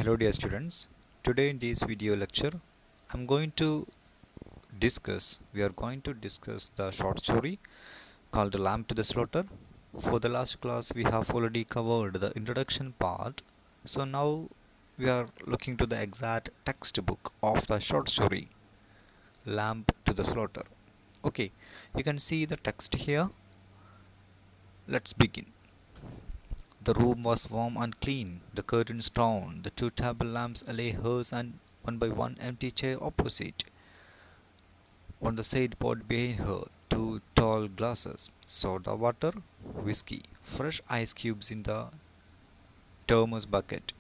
Hello dear students, today in this video lecture we are going to discuss the short story called Lamb to the Slaughter. For the last class we have already covered the introduction part, so now we are looking to the exact textbook of the short story Lamb to the Slaughter. Okay, you can see the text here. Let's begin. The room was warm and clean, the curtains drawn, the two table lamps lay hers and one by one empty chair opposite. On the sideboard behind her, two tall glasses, soda water, whiskey, fresh ice cubes in the thermos bucket.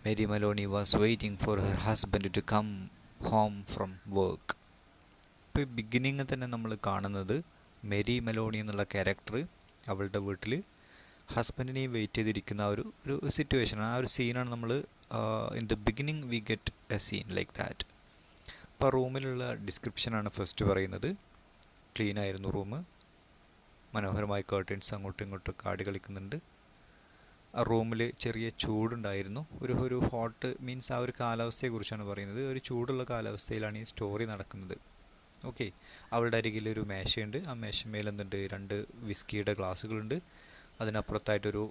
Mary Maloney was waiting for her husband to come home from work. ഇപ്പോൾ beginning തന്നെ നമ്മൾ കാണുന്നത് Mary Meloni എന്നുള്ള character അവളുടെ വീട്ടിൽ ഹസ്ബൻഡിനെയും wait ചെയ്തിരിക്കുന്ന ഒരു situation, ആ ഒരു സീനാണ് നമ്മൾ in the beginning we get a scene like that. അപ്പോൾ റൂമിലുള്ള ഡിസ്ക്രിപ്ഷനാണ് ഫസ്റ്റ് പറയുന്നത്. ക്ലീൻ ആയിരുന്നു റൂം, മനോഹരമായ കേർട്ടൻസ് അങ്ങോട്ടും ഇങ്ങോട്ടും കാടി കളിക്കുന്നുണ്ട്. ആ റൂമിൽ ചെറിയ ചൂടുണ്ടായിരുന്നു, ഒരു ഹോട്ട് മീൻസ് ആ ഒരു കാലാവസ്ഥയെക്കുറിച്ചാണ് പറയുന്നത്. ഒരു ചൂടുള്ള കാലാവസ്ഥയിലാണ് ഈ സ്റ്റോറി നടക്കുന്നത്. ഓക്കെ, അവളുടെ അരികിൽ ഒരു മേശയുണ്ട്, ആ മേശമേൽ എന്തുണ്ട്, രണ്ട് വിസ്കിയുടെ ഗ്ലാസ്സുകളുണ്ട്. അതിനപ്പുറത്തായിട്ടൊരു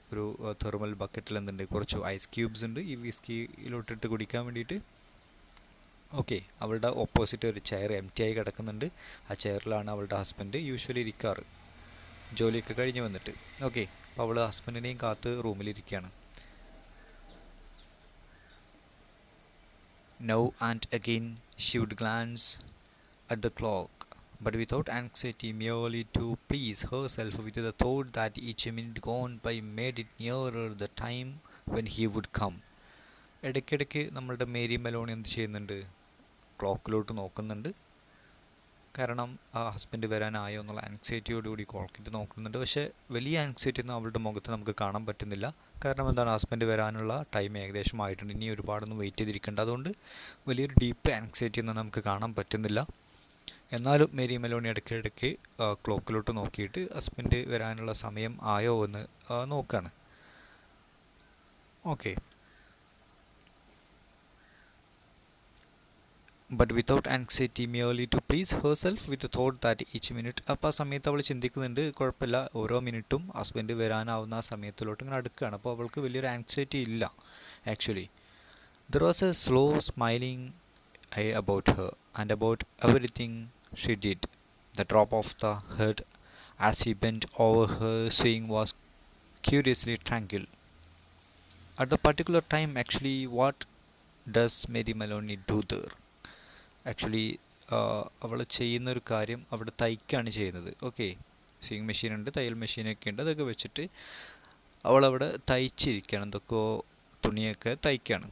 തെർമൽ ബക്കറ്റിൽ എന്തുണ്ട്, കുറച്ച് ഐസ് ക്യൂബ്സ് ഉണ്ട് ഈ വിസ്കിയിലോട്ടിട്ട് കുടിക്കാൻ വേണ്ടിയിട്ട്. ഓക്കെ, അവളുടെ ഓപ്പോസിറ്റ് ഒരു ചെയർ എം ടി ആയി കിടക്കുന്നുണ്ട്. ആ ചെയറിലാണ് അവളുടെ ഹസ്ബൻഡ് യൂഷ്വലി ഇരിക്കാറ്, ജോലിയൊക്കെ കഴിഞ്ഞ് വന്നിട്ട്. ഓക്കെ, അപ്പോൾ അവൾ ഹസ്ബൻഡിനെയും കാത്ത് റൂമിലിരിക്കുകയാണ്. Now and again she would glance at the clock, but without anxiety, merely to please herself with the thought that each minute gone by made it nearer the time when he would come. ഇടയ്ക്കിടയ്ക്ക് നമ്മളുടെ Mary Meloni എന്ത് ചെയ്യുന്നുണ്ട്, ക്ലോക്കിലോട്ട് നോക്കുന്നുണ്ട്. കാരണം ആ husband വരാനായോ എന്നുള്ള ആൻസൈറ്റിയോടുകൂടി ക്ലോക്കിട്ട് നോക്കുന്നുണ്ട്. പക്ഷേ വലിയ ആൻസൈറ്റി ഒന്നും അവളുടെ മുഖത്ത് നമുക്ക് കാണാൻ പറ്റുന്നില്ല. കാരണം എന്താണ്, ഹസ്ബൻഡ് വരാനുള്ള ടൈം ഏകദേശം ആയിട്ടുണ്ട്, ഇനി ഒരുപാടൊന്നും വെയിറ്റ് ചെയ്തിരിക്കേണ്ട. അതുകൊണ്ട് വലിയൊരു ഡീപ്പ് ആൻസൈറ്റി ഒന്നും നമുക്ക് കാണാൻ പറ്റുന്നില്ല. എന്നാലും മേരി മെലോണി ഇടയ്ക്കിടയ്ക്ക് ക്ലോക്കിലോട്ട് നോക്കിയിട്ട് ഹസ്ബൻഡ് വരാനുള്ള സമയം ആയോ എന്ന് നോക്കുകയാണ്. Okay, but without anxiety merely to please herself with thought that each minute. അപ്പോൾ ആ സമയത്ത് അവൾ ചിന്തിക്കുന്നുണ്ട്, കുഴപ്പമില്ല, ഓരോ മിനിറ്റും ഹസ്ബൻഡ് വരാനാവുന്ന ആ സമയത്തിലോട്ട് ഇങ്ങനെ അടുക്കുകയാണ്. അപ്പോൾ അവൾക്ക് വലിയൊരു ആൻസൈറ്റി ഇല്ല actually. There was A slow smiling eye about her and about everything she did. The drop of the head as he bent over her swing was curiously tranquil. At the particular time, actually, what does Mary Maloney do there? Actually, അവൾ ചെയ്യുന്നൊരു കാര്യം അവിടെ തയ്ക്കുകയാണ് ചെയ്യുന്നത്. Okay, swing machine ഉണ്ട്, തയ്യൽ മെഷീനൊക്കെ ഉണ്ട്, അതൊക്കെ വെച്ചിട്ട് അവളവിടെ തയ്ച്ചിരിക്കുകയാണ്, എന്തൊക്കെയോ തുണിയൊക്കെ തയ്ക്കുകയാണ്.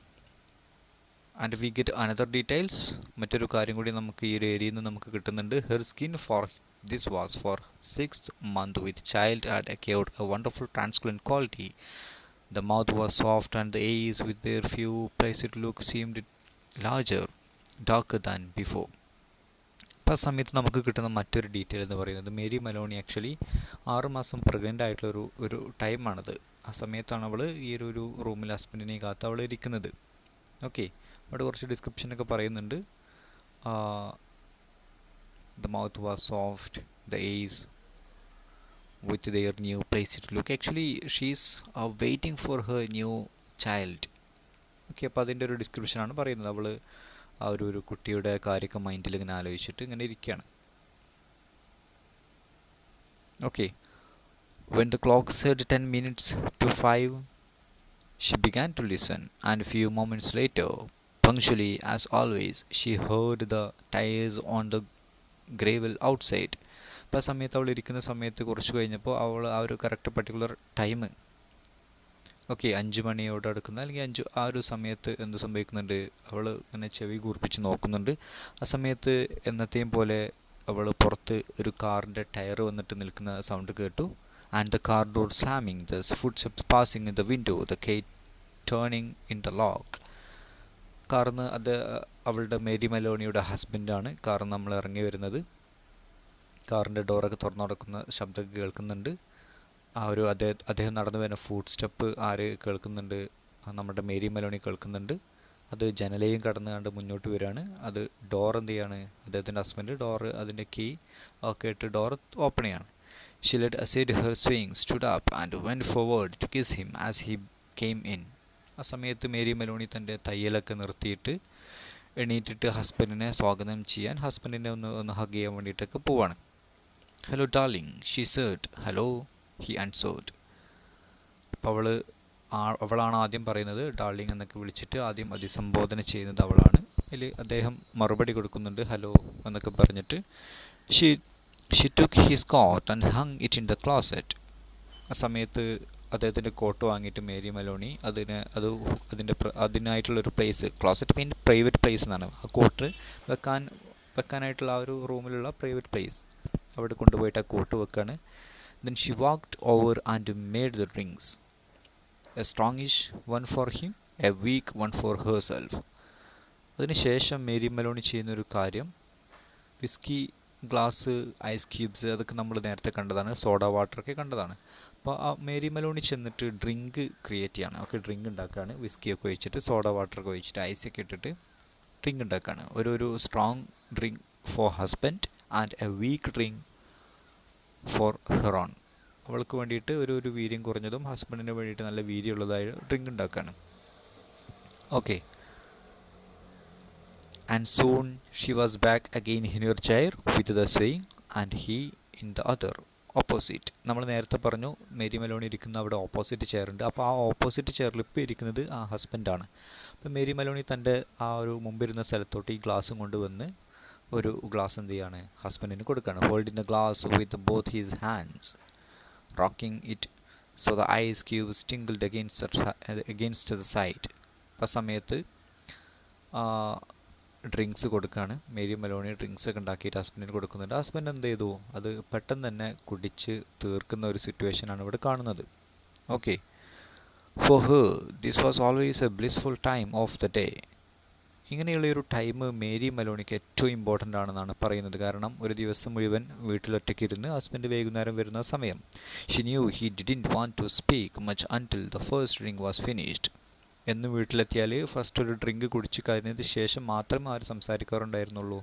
And we get another details. മറ്റൊരു കാര്യം കൂടി നമുക്ക് ഈ ഒരു ഏരിയയിൽ നിന്ന് നമുക്ക് കിട്ടുന്നുണ്ട്. Her skin for this was for 6th month with child had acquired a wonderful transparent quality. The mouth was soft and the eyes with their few placed look seemed larger darker than before. അപ്പോൾ ആ സമയത്ത് നമുക്ക് കിട്ടുന്ന മറ്റൊരു detail എന്ന് പറയുന്നത് Mary Meloni actually 6 മാസം pregnant ആയിട്ടുള്ള ഒരു ടൈമാണത്. ആ സമയത്താണ് അവൾ ഈ ഒരു റൂമിൽ ഹസ്ബൻഡിനെ കാത്ത് അവൾ ഇരിക്കുന്നത്. ഓക്കെ, അവിടെ കുറച്ച് ഡിസ്ക്രിപ്ഷനൊക്കെ പറയുന്നുണ്ട്. The mouth was soft, the eyes with their new place to look. Actually she's waiting for her new child. Okay, അപ്പോൾ അതിൻ്റെ ഒരു ഡിസ്ക്രിപ്ഷനാണ് പറയുന്നത്. അവൾ ആ ഒരു കുട്ടിയുടെ കാര്യമൊക്കെ മൈൻഡിൽ ഇങ്ങനെ ആലോചിച്ചിട്ട് ഇങ്ങനെ ഇരിക്കുകയാണ്. Okay, when the clock said 10 minutes to 5, she began to listen, and a few moments later, punctually as always, she heard the tires on the gravel outside. അപ്പോൾ ആ സമയത്ത് അവൾ ഇരിക്കുന്ന സമയത്ത് കുറച്ച് കഴിഞ്ഞപ്പോൾ അവൾ ആ ഒരു കറക്റ്റ് പർട്ടിക്കുലർ ടൈം, ഓക്കെ, 5 മണിയോട് അടുക്കുന്ന അല്ലെങ്കിൽ 5 ആ ഒരു സമയത്ത് എന്ത് സംഭവിക്കുന്നുണ്ട്, അവൾ ഇങ്ങനെ ചെവി കൂർപ്പിച്ച് നോക്കുന്നുണ്ട്. ആ സമയത്ത് എന്നത്തെയും പോലെ അവൾ പുറത്ത് ഒരു കാറിൻ്റെ ടയർ വന്നിട്ട് നിൽക്കുന്ന സൗണ്ട് കേട്ടു. And the car door slamming, the footsteps passing in the window, the key turning in the lock. കാറിന്ന് അത് അവളുടെ മേരി മെലോണിയുടെ ഹസ്ബൻഡാണ് കാറിന്ന് നമ്മൾ ഇറങ്ങി വരുന്നത്. കാറിൻ്റെ ഡോറൊക്കെ തുറന്നു നടക്കുന്ന ശബ്ദമൊക്കെ കേൾക്കുന്നുണ്ട്. ആ ഒരു അദ്ദേഹം നടന്നു വരുന്ന ഫുട് സ്റ്റെപ്പ് ആര് കേൾക്കുന്നുണ്ട്, നമ്മുടെ മേരി മെലോണി കേൾക്കുന്നുണ്ട്. അത് ജനലയും കടന്നു കണ്ട് മുന്നോട്ട് വരികയാണ്. അത് ഡോർ എന്ത് ചെയ്യാണ്, അദ്ദേഹത്തിൻ്റെ ഹസ്ബൻഡ് ഡോറ് അതിൻ്റെ കീ ഒക്കെ ഇട്ട് ഡോർ ഓപ്പൺ ചെയ്യാണ്. She laid aside her swing, stood up and went forward to kiss him as he came in. ആ സമയത്ത് മേരി മെലോണി തൻ്റെ തയ്യലൊക്കെ നിർത്തിയിട്ട് എണീറ്റിട്ട് ഹസ്ബൻഡിനെ സ്വാഗതം ചെയ്യാൻ, ഹസ്ബൻഡിനെ ഒന്ന് ഹഗ് ചെയ്യാൻ വേണ്ടിയിട്ടൊക്കെ പോവാണ്. Hello darling she said. Hello he answered. അപ്പോൾ അവളാണ് ആദ്യം പറയുന്നത്. ഡാർലിംഗ് എന്നൊക്കെ വിളിച്ചിട്ട് ആദ്യം അഭിസംബോധന ചെയ്യുന്നത് അവളാണ്. അതിൽ അദ്ദേഹം മറുപടി കൊടുക്കുന്നുണ്ട് ഹലോ എന്നൊക്കെ പറഞ്ഞിട്ട്. She took his coat and hung it in the closet. ആ സമയത്ത് അദ്ദേഹത്തിൻ്റെ കോട്ട് വാങ്ങിയിട്ട് മേരി മെലോണി അതിനായിട്ടുള്ളൊരു place, closet mean private place എന്നാണ്. ആ കോട്ട് വെക്കാനായിട്ടുള്ള ആ ഒരു റൂമിലുള്ള പ്രൈവറ്റ് പ്ലേസ്, അവിടെ കൊണ്ടുപോയിട്ട് ആ കോട്ട് വെക്കാണ്. Then she walked over and made the drinks, a strongish one for him, a weak one for herself. അതിനുശേഷം മേരി മെലോണി ചെയ്യുന്നൊരു കാര്യം, വിസ്കി ഗ്ലാസ്, ഐസ് ക്യൂബ്സ്, അതൊക്കെ നമ്മൾ നേരത്തെ കണ്ടതാണ്. സോഡ വാട്ടറൊക്കെ കണ്ടതാണ്. അപ്പോൾ ആ മേരി മെലോണി ചെന്നിട്ട് ഡ്രിങ്ക് ക്രിയേറ്റ് ചെയ്യാണ്. ഒക്കെ ഡ്രിങ്ക് ഉണ്ടാക്കുകയാണ്. വിസ്കിയൊക്കെ ഒഴിച്ചിട്ട് സോഡ വാട്ടറൊക്കെ ഒഴിച്ചിട്ട് ഐസൊക്കെ ഇട്ടിട്ട് ഡ്രിങ്ക് ഉണ്ടാക്കുകയാണ്. ഒരു strong drink for husband and a weak drink for her own. അവൾക്ക് വേണ്ടിയിട്ട് ഒരു വീര്യം കുറഞ്ഞതും ഹസ്ബൻഡിന് വേണ്ടിയിട്ട് നല്ല വീര്യമുള്ളതായ ഡ്രിങ്ക് ഉണ്ടാക്കുകയാണ്. Okay. And soon she was back again in her chair with the swing and he in the other opposite. നമ്മൾ നേരത്തെ പറഞ്ഞു മേരി മെലോണി ഇരിക്കുന്ന അവിടെ ഓപ്പോസിറ്റ് ചെയർ ഉണ്ട്. അപ്പോൾ ആ ഓപ്പോസിറ്റ് ചെയറിൽ ഇപ്പോൾ ഇരിക്കുന്നത് ആ ഹസ്ബൻഡാണ്. അപ്പോൾ മേരി മെലോണി തൻ്റെ ആ ഒരു മുമ്പിരുന്ന സ്ഥലത്തോട്ട് ഈ ഗ്ലാസും കൊണ്ടുവന്ന് ഒരു ഗ്ലാസ് എന്ത് ചെയ്യാണ്, ഹസ്ബൻഡിന് കൊടുക്കുകയാണ്. Holding the glass with both his hands, rocking it so the ice cubes tinkled against the side. ആ സമയത്ത് ഡ്രിങ്ക്സ് കൊടുക്കുകയാണ്. മേരി മെലോണി ഡ്രിങ്ക്സ് ഒക്കെ ഉണ്ടാക്കിയിട്ട് ഹസ്ബൻഡിന് കൊടുക്കുന്നുണ്ട്. ഹസ്ബൻഡ് എന്ത് ചെയ്തു, അത് പെട്ടെന്ന് തന്നെ കുടിച്ച് തീർക്കുന്ന ഒരു സിറ്റുവേഷനാണ് ഇവിടെ കാണുന്നത്. Okay. For her this was always A blissful time of the day. ഇങ്ങനെയുള്ളൊരു ടൈം മേരി മെലോണിക്ക് ഏറ്റവും ഇമ്പോർട്ടൻ്റ് ആണെന്നാണ് പറയുന്നത്. കാരണം ഒരു ദിവസം മുഴുവൻ വീട്ടിലൊറ്റയ്ക്ക് ഇരുന്ന് ഹസ്ബൻഡ് വൈകുന്നേരം വരുന്ന സമയം. She knew he didn't want to speak much until the first drink was finished. എന്ന് വീട്ടിലെത്തിയാൽ ഫസ്റ്റ് ഒരു ഡ്രിങ്ക് കുടിച്ച് കഴിഞ്ഞതിന് ശേഷം മാത്രമേ അവർ സംസാരിക്കാറുണ്ടായിരുന്നുള്ളൂ,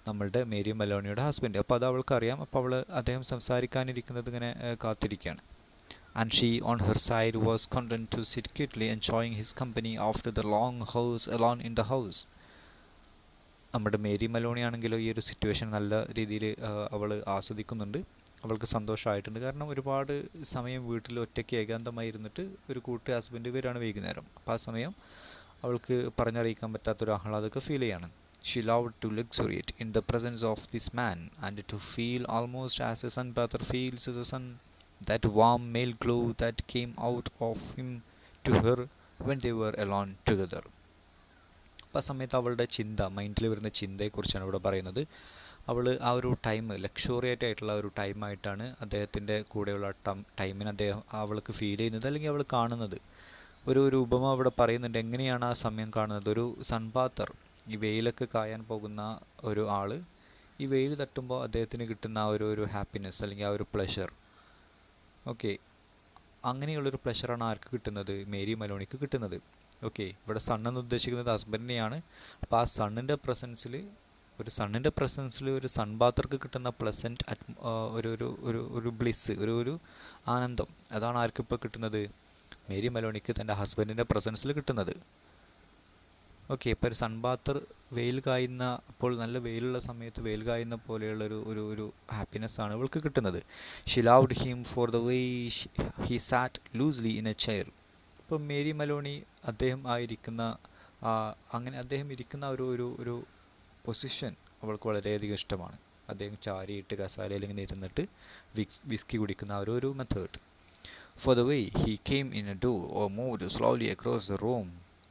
നമ്മളുടെ മേരി മെലോണിയുടെ ഹസ്ബൻഡ്. അപ്പോൾ അത് അവൾക്കറിയാം. അപ്പോൾ അദ്ദേഹം സംസാരിക്കാനിരിക്കുന്നത് ഇങ്ങനെ കാത്തിരിക്കുകയാണ്. And she on her side was content to sit quietly enjoying his company after the long hours alone in the house. നമ്മുടെ മേരി മെലോണി ആണെങ്കിലോ ഈ ഒരു സിറ്റുവേഷൻ നല്ല രീതിയിൽ അവൾ ആസ്വദിക്കുന്നുണ്ട്. അവൾക്ക് സന്തോഷമായിട്ടുണ്ട്. കാരണം ഒരുപാട് സമയം വീട്ടിൽ ഒറ്റയ്ക്ക് ഏകാന്തമായി ഇരുന്നിട്ട് ഒരു കൂട്ട് ഹസ്ബൻഡ് വരെയാണ് വൈകുന്നേരം. അപ്പോൾ ആ സമയം അവൾക്ക് പറഞ്ഞറിയിക്കാൻ പറ്റാത്തൊരു ആഹ്ലാദമൊക്കെ ഫീൽ ചെയ്യാണ്. She loved to luxuriate in the presence of this man and to feel almost as a sun bather feels the sun, that warm male glow that came out of him to her when they were alone together. അപ്പോൾ ആ സമയത്ത് അവളുടെ മൈൻഡിൽ വരുന്ന ചിന്തയെക്കുറിച്ചാണ് ഇവിടെ പറയുന്നത്. അവൾ ആ ഒരു ടൈം ലക്ഷറിയേറ്റ് ആയിട്ടുള്ള ഒരു ടൈമായിട്ടാണ് അദ്ദേഹത്തിൻ്റെ കൂടെയുള്ള ടൈമിന് അവൾക്ക് ഫീൽ ചെയ്യുന്നത്, അല്ലെങ്കിൽ അവൾ കാണുന്നത്. ഒരു ഉപമ അവിടെ പറയുന്നുണ്ട്. എങ്ങനെയാണ് ആ സമയം കാണുന്നത്? ഒരു സൺബാത്തർ, ഈ വെയിലൊക്കെ കായാൻ പോകുന്ന ഒരു ആൾ, ഈ വെയിൽ തട്ടുമ്പോൾ അദ്ദേഹത്തിന് കിട്ടുന്ന ആ ഒരു ഹാപ്പിനെസ്, അല്ലെങ്കിൽ ആ ഒരു പ്ലഷർ. ഓക്കെ, അങ്ങനെയുള്ളൊരു പ്ലഷറാണ് ആർക്ക് കിട്ടുന്നത്? മേരി മെലോണിക്ക് കിട്ടുന്നത്. ഓക്കെ, ഇവിടെ സണ്ണെന്ന് ഉദ്ദേശിക്കുന്നത് ഹസ്ബൻഡിനെയാണ്. അപ്പോൾ ആ സണ്ണിൻ്റെ പ്രസൻസിൽ ഒരു സൺബാത്തർക്ക് കിട്ടുന്ന പ്ലസൻറ്റ് ഒരു ബ്ലിസ്, ഒരു ആനന്ദം, അതാണ് ആർക്കിപ്പോൾ കിട്ടുന്നത്? മേരി മെലോണിക്ക് തൻ്റെ ഹസ്ബൻഡിൻ്റെ പ്രസൻസിൽ കിട്ടുന്നത്. ഓക്കെ, ഇപ്പോൾ ഒരു സൺബാത്തർ അപ്പോൾ നല്ല വെയിലുള്ള സമയത്ത് വെയിൽ കായുന്ന പോലെയുള്ള ഒരു ഹാപ്പിനെസ് ആണ് ഇവൾക്ക് കിട്ടുന്നത്. She loved him for the way he sat loosely in a chair. ഇപ്പം മേരി മെലോണി അദ്ദേഹം ഇരിക്കുന്ന ഒരു പൊസിഷൻ അവൾക്ക് വളരെയധികം ഇഷ്ടമാണ്. അദ്ദേഹം ചാരിയിട്ട് കസാലയിൽ ഇങ്ങനെ ഇരുന്നിട്ട് വിസ്കി കുടിക്കുന്ന ഒരു method. For the way he came in a door or moved slowly across the room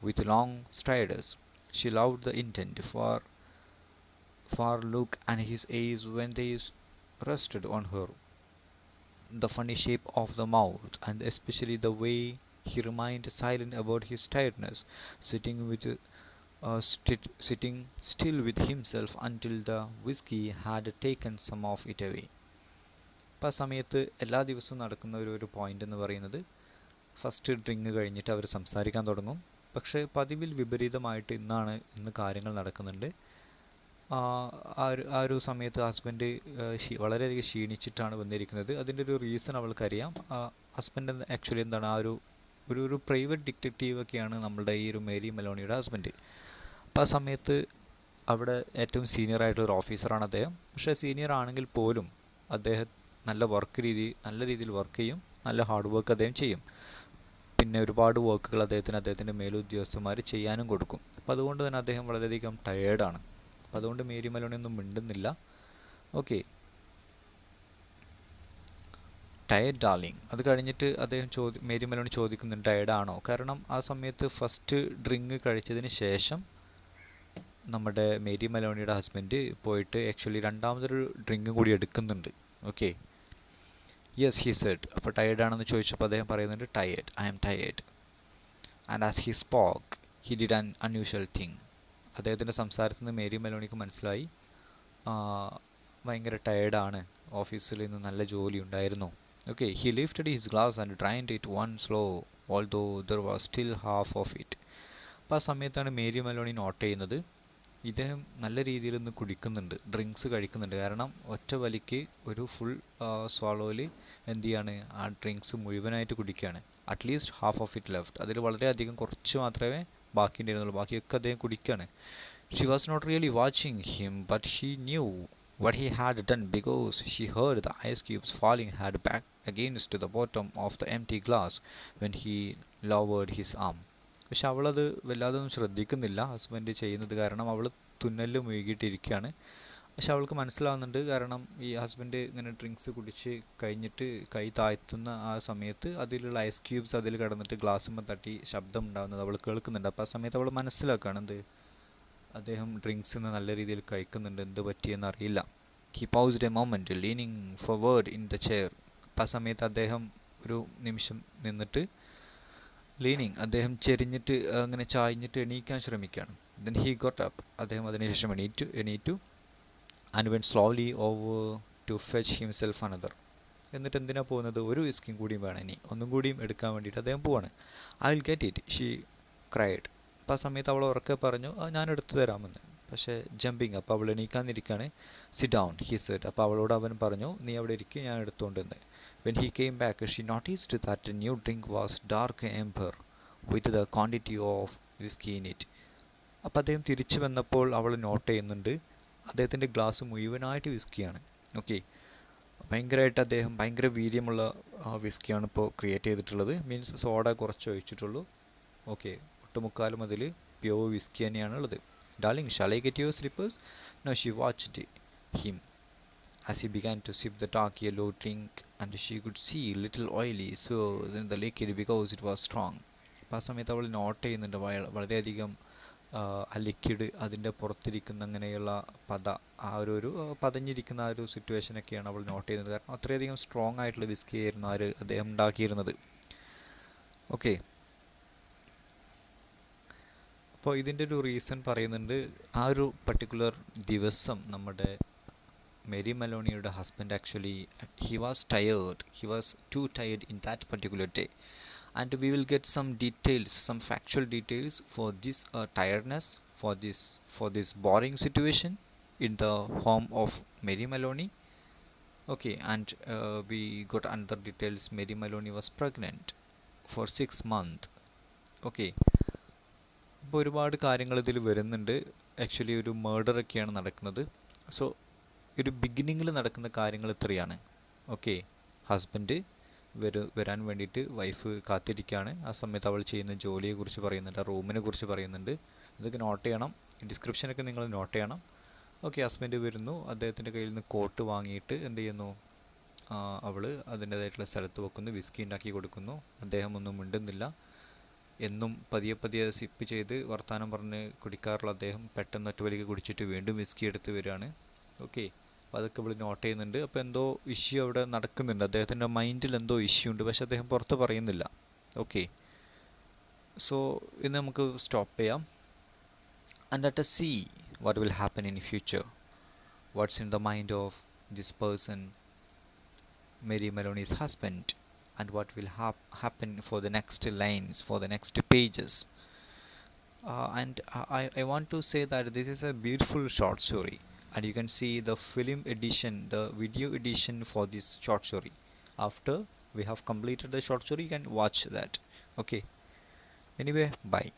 with long strides. She loved the intent far look and his eyes when they rested on her, the funny shape of the mouth, and especially the way he remained silent about his tiredness, sitting still with himself until the whiskey had taken some of it away. അപ്പോൾ ആ സമയത്ത് എല്ലാ ദിവസവും നടക്കുന്ന ഒരു point എന്ന് പറയുന്നത്, first drink കഴിഞ്ഞിട്ട് അവർ സംസാരിക്കാൻ തുടങ്ങും. പക്ഷേ പതിവിൽ വിപരീതമായിട്ട് ഇന്ന് കാര്യങ്ങൾ നടക്കുന്നുണ്ട്. ആ ഒരു സമയത്ത് ഹസ്ബൻഡ് വളരെയധികം ക്ഷീണിച്ചിട്ടാണ് വന്നിരിക്കുന്നത്. അതിൻ്റെ ഒരു റീസൺ അവൾക്കറിയാം. ഹസ്ബൻഡ് ആക്ച്വലി എന്താണ്, ഒരു പ്രൈവറ്റ് ഡിറ്റക്റ്റീവ് ഒക്കെയാണ് നമ്മളുടെ ഈ ഒരു മേരി മെലോണിയുടെ ഹസ്ബൻഡ്. അപ്പോൾ ആ സമയത്ത് അവിടെ ഏറ്റവും സീനിയർ ആയിട്ടുള്ള ഒരു ഓഫീസറാണ് അദ്ദേഹം. പക്ഷേ സീനിയർ ആണെങ്കിൽ പോലും അദ്ദേഹം നല്ല രീതിയിൽ വർക്ക് ചെയ്യും, നല്ല ഹാർഡ് വർക്ക് അദ്ദേഹം ചെയ്യും. പിന്നെ ഒരുപാട് വർക്കുകൾ അദ്ദേഹത്തിൻ്റെ മേലുദ്യോഗസ്ഥന്മാർ ചെയ്യാനും കൊടുക്കും. അപ്പോൾ അതുകൊണ്ട് തന്നെ അദ്ദേഹം വളരെയധികം ടയേർഡാണ്. അപ്പോൾ അതുകൊണ്ട് മേരി മെലോണി ഒന്നും മിണ്ടുന്നില്ല. Okay, tired darling. അത് കഴിഞ്ഞിട്ട് മേരി മെലോണി ചോദിക്കുന്നുണ്ട് ടയേർഡാണോ. കാരണം ആ സമയത്ത് ഫസ്റ്റ് ഡ്രിങ്ക് കഴിച്ചതിന് ശേഷം നമ്മുടെ മേരി മെലോണിയുടെ ഹസ്ബൻഡ് പോയിട്ട് ആക്ച്വലി രണ്ടാമതൊരു ഡ്രിങ്ക് കൂടി എടുക്കുന്നുണ്ട്. Okay, yes he said. അപ്പോൾ ടയേർഡ് ആണെന്ന് ചോദിച്ചപ്പോൾ അദ്ദേഹം പറയുന്നുണ്ട് tired, I am tired. And as he spoke he did an unusual thing. അദ്ദേഹത്തിൻ്റെ സംസാരത്തിൽ നിന്ന് മേരി മെലോണിക്ക് മനസ്സിലായി ഭയങ്കര ടയേർഡാണ്, ഓഫീസിൽ നിന്ന് നല്ല ജോലി ഉണ്ടായിരുന്നു. Okay, he lifted his glass and drained it one slow although there was still half of it. അപ്പോൾ ആ സമയത്താണ് മേരി മെലോണി നോട്ട് ചെയ്യുന്നത് ഇദ്ദേഹം നല്ല രീതിയിൽ ഒന്ന് കുടിക്കുന്നുണ്ട്, ഡ്രിങ്ക്സ് കഴിക്കുന്നുണ്ട്. കാരണം ഒറ്റ വലിക്ക് ഒരു ഫുൾ സ്വാളോയിൽ എന്ത് ചെയ്യാണ്, ആ ഡ്രിങ്ക്സ് മുഴുവനായിട്ട് കുടിക്കുകയാണ്. At least half of it left. അതിൽ വളരെയധികം കുറച്ച് മാത്രമേ ബാക്കി ഉണ്ടായിരുന്നുള്ളൂ, ബാക്കിയൊക്കെ അദ്ദേഹം കുടിക്കുകയാണ്. She was not really watching him but she knew what he had done because she heard the ice cubes falling hard back against the bottom of the empty glass when he lowered his arm. പക്ഷെ അവളത് വല്ലാതെ ഒന്നും ശ്രദ്ധിക്കുന്നില്ല husband ചെയ്യുന്നത്. കാരണം അവൾ തുന്നലിൽ മുഴുകിയിട്ടിരിക്കുകയാണ്. പക്ഷെ അവൾക്ക് മനസ്സിലാവുന്നുണ്ട്, കാരണം ഈ ഹസ്ബൻഡ് ഇങ്ങനെ ഡ്രിങ്ക്സ് കുടിച്ച് കഴിഞ്ഞിട്ട് കൈ താഴ്ത്തുന്ന ആ സമയത്ത് അതിലുള്ള ഐസ് ക്യൂബ്സ് അതിൽ കിടന്നിട്ട് ഗ്ലാസ്സുമ്പോൾ തട്ടി ശബ്ദം ഉണ്ടാകുന്നത് അവൾ കേൾക്കുന്നുണ്ട്. അപ്പോൾ ആ സമയത്ത് അവൾ മനസ്സിലാക്കുകയാണ് എന്ത്, അദ്ദേഹം ഡ്രിങ്ക്സ് നല്ല രീതിയിൽ കഴിക്കുന്നുണ്ട്, എന്ത് പറ്റിയെന്ന് അറിയില്ല. He paused a moment leaning forward in the chair. അപ്പം ആ സമയത്ത് അദ്ദേഹം ഒരു നിമിഷം നിന്നിട്ട് അദ്ദേഹം ചെരിഞ്ഞിട്ട് അങ്ങനെ ചായ്ഞ്ഞിട്ട് എണീക്കാൻ ശ്രമിക്കുകയാണ്. Then he got up. അദ്ദേഹം അതിനുശേഷം എണീറ്റു and went slowly over to fetch himself another. എന്നിട്ട് എന്തിനാണ് പോകുന്നത്, ഒരു വിസ്കിയും കൂടിയും വേണം, ഇനി ഒന്നും കൂടിയും എടുക്കാൻ വേണ്ടിയിട്ട് അദ്ദേഹം പോവാണ്. I will get it she cried. അപ്പോൾ ആ സമയത്ത് അവൾ ഉറക്കെ പറഞ്ഞു ഞാൻ എടുത്തു തരാമെന്ന്. പക്ഷേ ജമ്പിങ്, അപ്പോൾ അവൾ എണീക്കാനിരിക്കുകയാണ്. Sit down he said. അപ്പോൾ അവളോട് അവൻ പറഞ്ഞു നീ അവിടെ ഇരിക്കുക, ഞാൻ എടുത്തുകൊണ്ടെന്ന്. When he came back, she noticed that the new drink was dark amber with the quantity of whiskey in it. അപ്പോൾ അദ്ദേഹം തിരിച്ചു വന്നപ്പോൾ അവൾ നോട്ട് ചെയ്യുന്നുണ്ട് അദ്ദേഹത്തിൻ്റെ ഗ്ലാസ് മുഴുവനായിട്ട് വിസ്കിയാണ്. ഓക്കെ, ഭയങ്കര വീര്യമുള്ള വിസ്കിയാണ് ഇപ്പോൾ ക്രിയേറ്റ് ചെയ്തിട്ടുള്ളത്. മീൻസ് സോഡ കുറച്ച് ഒഴിച്ചിട്ടുള്ളൂ. ഓക്കെ, ഒട്ടുമുക്കാലും അതിൽ പ്യോർ വിസ്കി തന്നെയാണ് ഉള്ളത്. Darling, shall I get your slippers? No, she watched him as he began to sip the dark yellow drink, and she could see little oily swirls in the liquid because it was strong. അപ്പോൾ ആ സമയത്ത് അവൾ not ചെയ്യുന്നുണ്ട് വളരെയധികം ആ liquid അതിൻ്റെ പുറത്തിരിക്കുന്ന അങ്ങനെയുള്ള പതഞ്ഞിരിക്കുന്ന ആ ഒരു സിറ്റുവേഷനൊക്കെയാണ് അവൾ നോട്ട് ചെയ്യുന്നത്. കാരണം അത്രയധികം സ്ട്രോങ് ആയിട്ടുള്ള വിസ്കി ആയിരുന്നു അദ്ദേഹം ഉണ്ടാക്കിയിരുന്നത്. ഓക്കെ, അപ്പോൾ ഇതിൻ്റെ ഒരു റീസൺ പറയുന്നുണ്ട്. ആ ഒരു പർട്ടിക്കുലർ ദിവസം നമ്മുടെ മേരി മെലോണിയുടെ husband actually he was too tired in that particular day, and we will get some factual details for this tiredness, for this boring situation in the home of Mary Maloney. Okay, and we got another details. Mary Maloney was pregnant for 6 months. Okay, അപ്പോൾ ഒരുപാട് കാര്യങ്ങൾ ഇതിൽ വരുന്നുണ്ട്. Actually ഒരു murder ഒക്കെയാണ് നടക്കുന്നത്. So ഒരു ബിഗിനിങ്ങിൽ നടക്കുന്ന കാര്യങ്ങൾ ഇത്രയാണ്. ഓക്കെ, ഹസ്ബൻഡ് വരാൻ വേണ്ടിയിട്ട് വൈഫ് കാത്തിരിക്കുകയാണ്. ആ സമയത്ത് അവൾ ചെയ്യുന്ന ജോലിയെക്കുറിച്ച് പറയുന്നുണ്ട്, ആ റൂമിനെ കുറിച്ച് പറയുന്നുണ്ട്. ഇതൊക്കെ നോട്ട് ചെയ്യണം, ഡിസ്ക്രിപ്ഷനൊക്കെ നിങ്ങൾ നോട്ട് ചെയ്യണം. ഓക്കെ, ഹസ്ബൻഡ് വരുന്നു, അദ്ദേഹത്തിൻ്റെ കയ്യിൽ നിന്ന് കോട്ട് വാങ്ങിയിട്ട് എന്ത് ചെയ്യുന്നു, അവൾ അതിൻ്റേതായിട്ടുള്ള സ്ഥലത്ത് വെക്കുന്നു, വിസ്കി ഉണ്ടാക്കി കൊടുക്കുന്നു. അദ്ദേഹം ഒന്നും മിണ്ടുന്നില്ല. എന്നും പതിയെ സിപ്പ് ചെയ്ത് വർത്തമാനം പറഞ്ഞ് കുടിക്കാറുള്ള അദ്ദേഹം പെട്ടെന്ന് ഒറ്റവലിക്ക് കുടിച്ചിട്ട് വീണ്ടും വിസ്കി എടുത്ത് വരികയാണ്. ഓക്കെ, അപ്പോൾ അതൊക്കെ ഇവിടെ നോട്ട് ചെയ്യുന്നുണ്ട്. അപ്പോൾ എന്തോ ഇഷ്യൂ അവിടെ നടക്കുന്നുണ്ട്, അദ്ദേഹത്തിൻ്റെ മൈൻഡിൽ എന്തോ ഇഷ്യൂ ഉണ്ട്, പക്ഷെ അദ്ദേഹം പുറത്ത് പറയുന്നില്ല. ഓക്കെ, സോ ഇന്ന് നമുക്ക് സ്റ്റോപ്പ് ചെയ്യാം. And let us see what will happen in future. What's in the mind of this person, Mary Maloney's husband, and what will happen for the next lines, for the next pages. And I want to say that this is a beautiful short story, and you can see the film edition, the video edition for this short story. After we have completed the short story, you can watch that. Okay, anyway, bye.